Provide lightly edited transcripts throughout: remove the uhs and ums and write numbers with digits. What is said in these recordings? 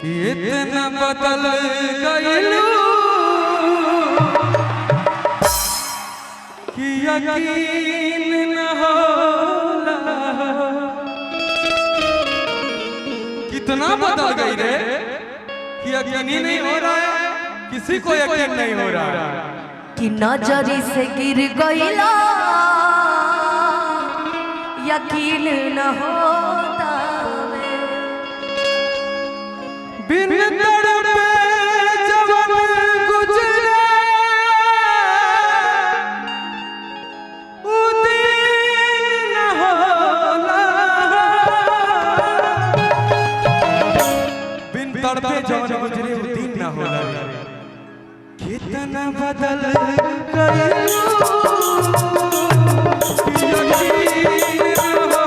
इतना बदल गइलू कि यकीन न होला। कितना बदल गई रे कि यकीन ही नहीं हो रहा है, किसी को यकीन नहीं हो रहा है कि नजरी से गिर गइला यकीन न होता बिन तड़पे जवन गुजरे उदिन न होला। बिन तड़पे जवन गुजरे उदिन न होला। कितना बदल गइलू कि यकीन न होला।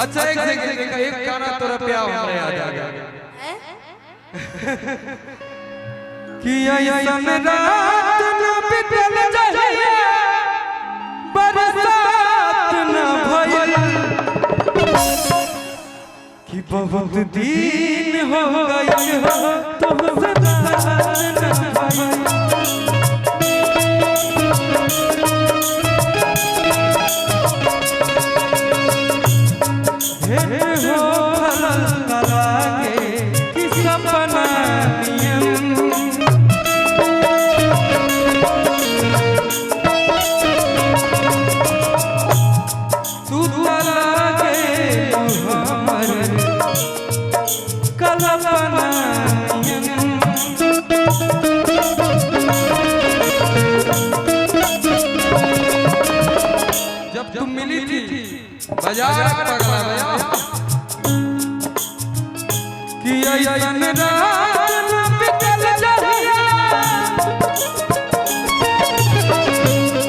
अच्छा एक गाना तोरा प्यार हमरे याद आ गया कि ऐसन रात न बितल जाए बरसात न भइल कि बहुत दिन हो गए हो तुमसे बात न भइल। जब तुम मिली थी बाजार पगला गया कि ऐसन रात न बितल जाए।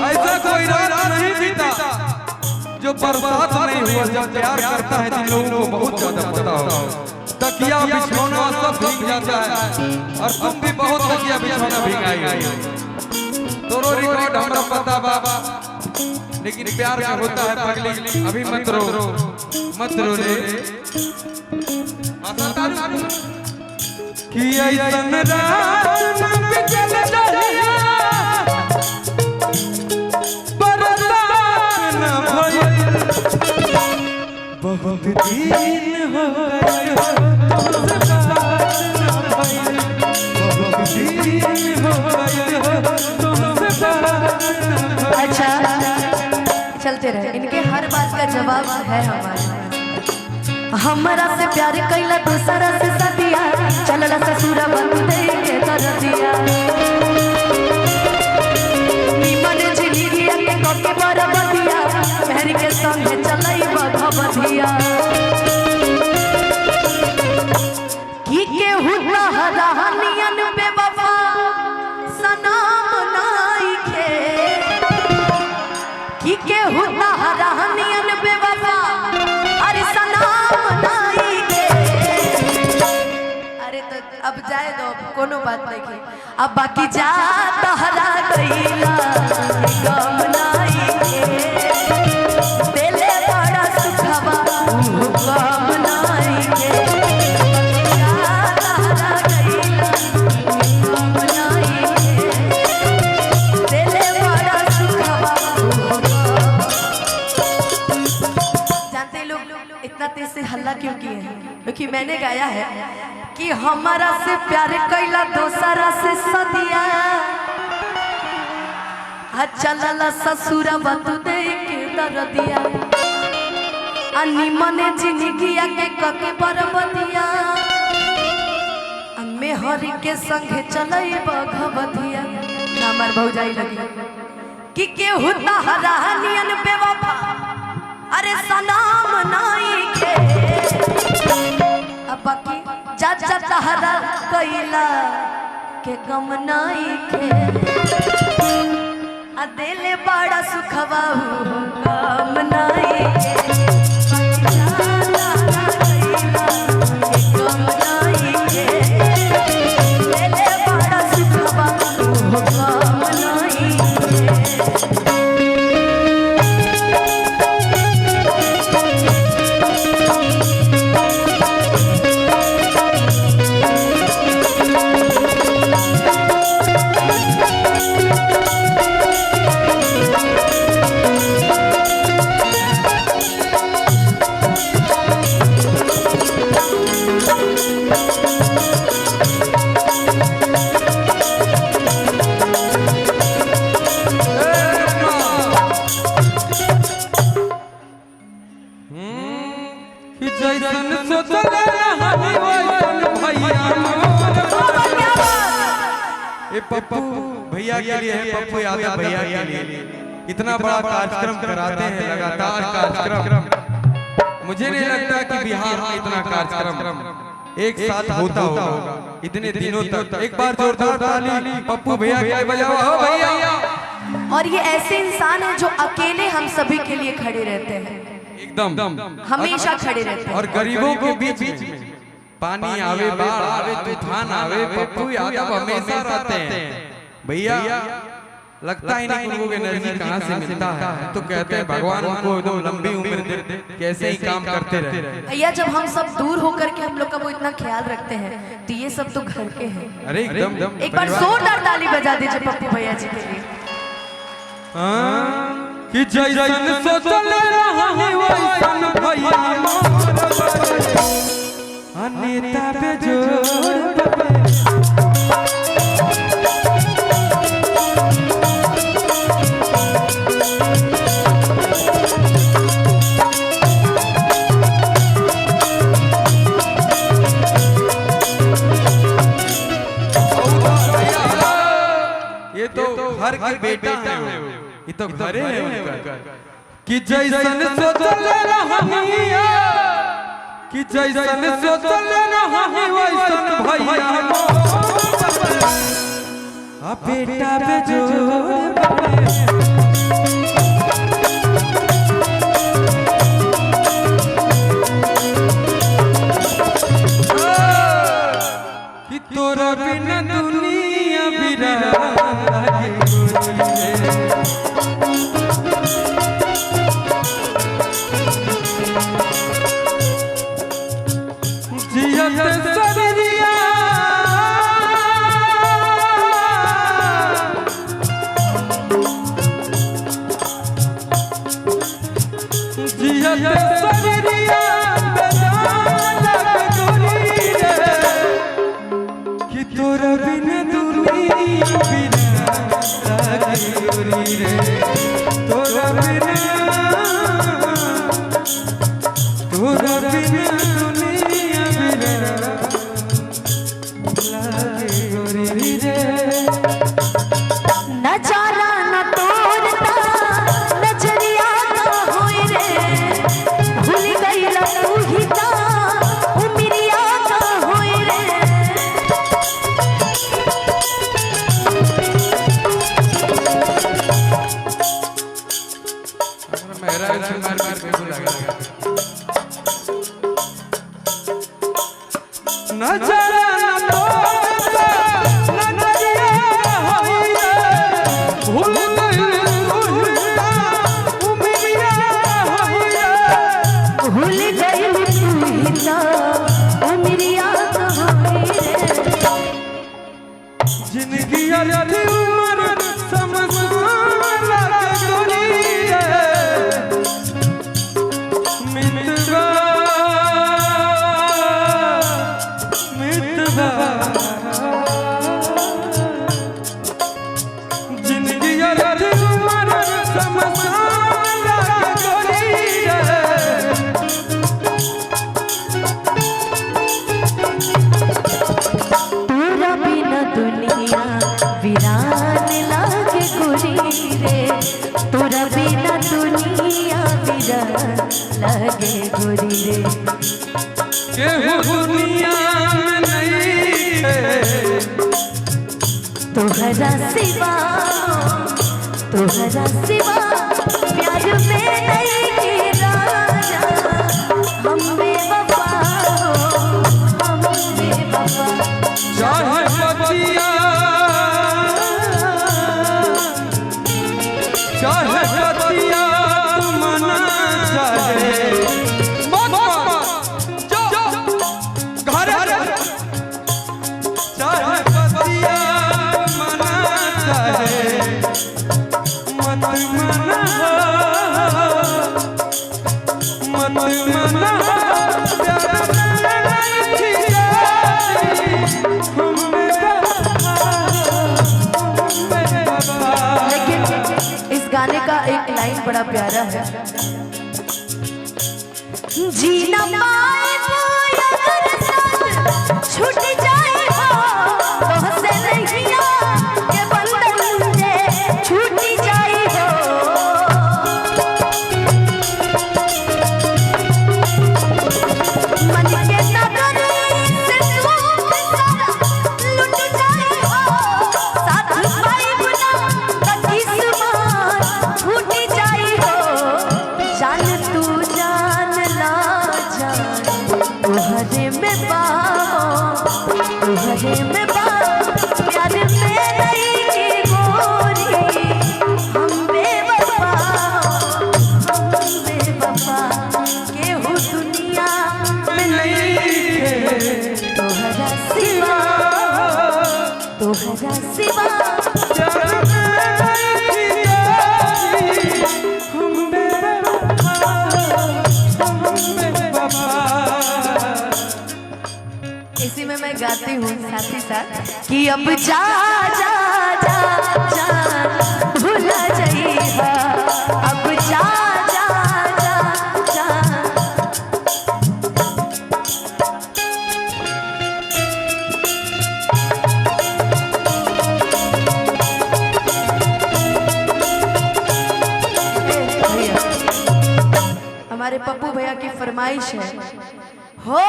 ऐसा कोई रात नहीं बीता जो बर्बाद नहीं हुआ। जब प्यार करता है जिन लोगों को बहुत ज्यादा पता हो, तकिया बिछौना सब भीग जाता है और तुम भी बहुत तकिया बिछौना भीगाई। तोरो रिकॉर्ड हमरा पता बाबा, लेकिन प्यार का होता है पगली। अभी मत रो रे कि ऐसन रात न बितल जाए बरसात न भइल बहुत दिन हो गए तुमसे बात न भइल। बहुत दिन हो गए तुमसे बात न भइल। अच्छा चलते रहे, इनके हर बात का जवाब है हमारे। हमारा से प्यार कैला दूसरा से सदिया चलला ससुरा बनते के कर दिया। निमन झिलिया के कोके पर बदिया मेहर के संगे चलई बधबधिया की के हुआ हरानियन पे वफा सनम नाई के की के हुआ हरानियन पे वफा अरे सनम नाई के। अरे तो अब जाए दो कोनो बात नहीं की, अब बाकी जा तहरा गईला गम नाई के दिले बड़ा सुखवा गम नाई के। जा तहरा गईला गम नाई के मैंने गाया है कि हमारा से प्यार कैला दोसरा से सदिया चलला ससुरा बतू दे के दरदिया अन्नी मने जिंदगिया के कके बरबदिया मैं हरि के संगे चलई भगवतिया हमार भौजाई लगी कि केहू तहरानियन बेवफा अरे सलाम नाई के अब बाकी चाचा तहरा कैला के गम नाई के आ दिले बड़ा सुखवा गम नाई के पप्पू भैया के लिए है, पप्पू यादव भैया के लिए इतना बड़ा कार्यक्रम कराते हैं, लगातार कार्यक्रम। मुझे नहीं लगता कि बिहार में इतना कार्यक्रम एक साथ होता होगा इतने दिनों तक। एक बार जोरदार ताली पप्पू भैया के लिए बजाओ हो भैया। और ये ऐसे इंसान है जो अकेले हम सभी के लिए खड़े रहते हैं, एकदम हमेशा खड़े रहते हैं। और गरीबों के बीच में पानी आवे, बाढ़ आवे, तूफान आवे, पप्पू यादव हमेशा रहते हैं भैया। लगता ही नहीं उनको एनर्जी कहाँ से मिलता है, तो कहते हैं भगवान उनको एकदम लंबी उम्र दे, कैसे ही काम करते रहे। भैया जब हम सब दूर होकर के हम लोग का वो इतना ख्याल रखते हैं तो ये सब तो घर के हैं। अरे एकदम एक बार जोरदार ताली बजा दीजिए पप्पू भैया जी के लिए। कि जैसन सोचल रही वैसन भैया नेता पे जोड़ ये तो घर के बेटा है, ये तो घरे है उनका। कि जैसन सोचल रही कि जैसन सोचल रही वैसन भैया आ बेटा पे जोड़ कि तोरा बिना दुनिया बिरा कि तोरा बिना दुनिया बिना रे, तोरा बिना दुनिया बिना गोरी रे। नजारा न तोड़ता नजरिया का होए रे, भूल गईला तू ही ता उमरिया का होए रे। मेरा नजारा न तोड़ता नजरिया होए रे, भूल भूल गई तू ही ना उमरिया का होए रे। जिंदगी अरे उम्र समझाला गोरी रे, मित्रवा तोहरा सिवा प्यार में नहीं राजा हम बेवफा हो हम बेवफा चाहे बतिया मना चाहे चाहे बतिया मना चाहे मत मना लेकिन इस गाने का एक लाइन बड़ा प्यारा है। जीना पाए वो अगर साथ छूट जाए हो तो हंसे नैया के बंधन से छूट जाए हो मन के नगर से सूख सारा लुट जाए हो साथ पाए गुना का किस्मत छूट जाए हो जान तू जान ला जान तुहरे में प्यार में नहीं गोरी हम बेवफा केहू दुनिया में नहीं तोहरा सिवा इसी में मैं गाती हूँ साथ ही साथ कि अब जा जा जा जा भूला जाइएगा अब जा जा जा जा हमारे पप्पू भैया की फरमाइश है हो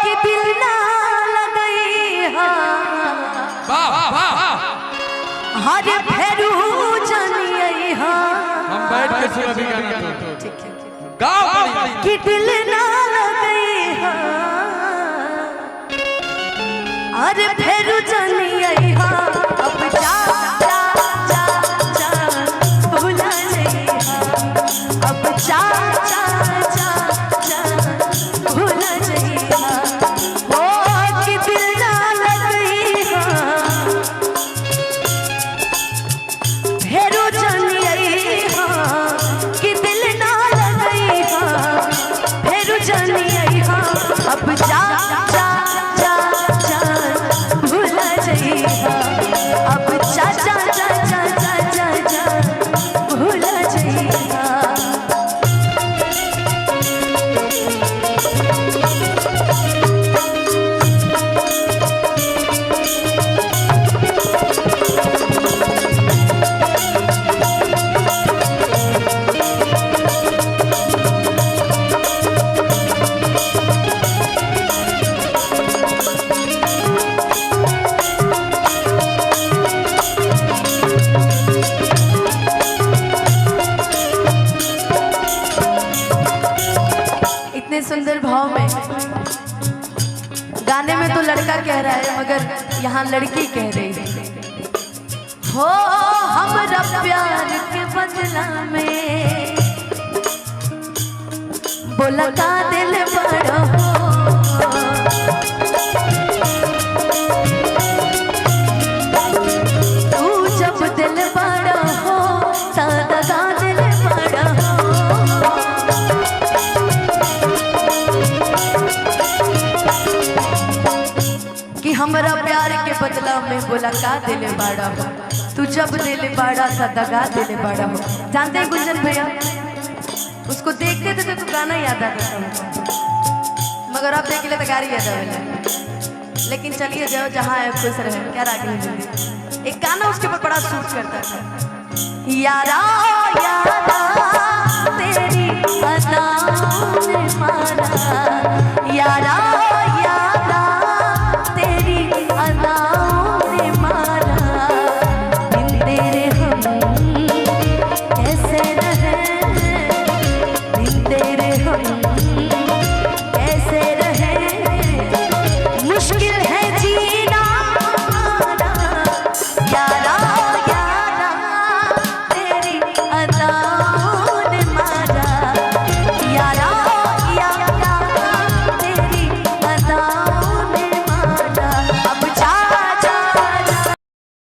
कि दिल ना लगई हर फेरू जानिए हम बैठ के सुना भी गाना तो ठीक है गाओ कि दिल ना लगई हर फेरू जानिए अब जा जा जा जा भूला जाइए अब जा जा जा जा भूला जाइए हो कि दिल ना लगई फेरू जानिए कि दिल ना लगई फेरू जानिए अब जा जा जा जा भूला जाइए अब जा जा जा जा जा जा जा भूला जाइए इतने सुंदर भाव में गाने में तो लड़का कह रहा है मगर यहाँ लड़की कह रही है हो हमरा प्यार के बदला में बोला का दिल बड़ा हो तू जब दिल बड़ा हो सादा का दिल बड़ा हो कि हमरा प्यार के बदला में बोला का दिल बड़ा हो तू जब दिल बड़ा सा दगा दिल बड़ा हो। जानते हैं गुंजन भैया उसको देखते थे तो गाना याद आता था मगर अब देख ले तो गाड़ी याद आवे लेकिन चलिए जाओ जहाँ है खुश रहे क्या रागी एक गाना उसके ऊपर बड़ा सूट करता था यारा यारा तेरी अदाओं ने मारा यारा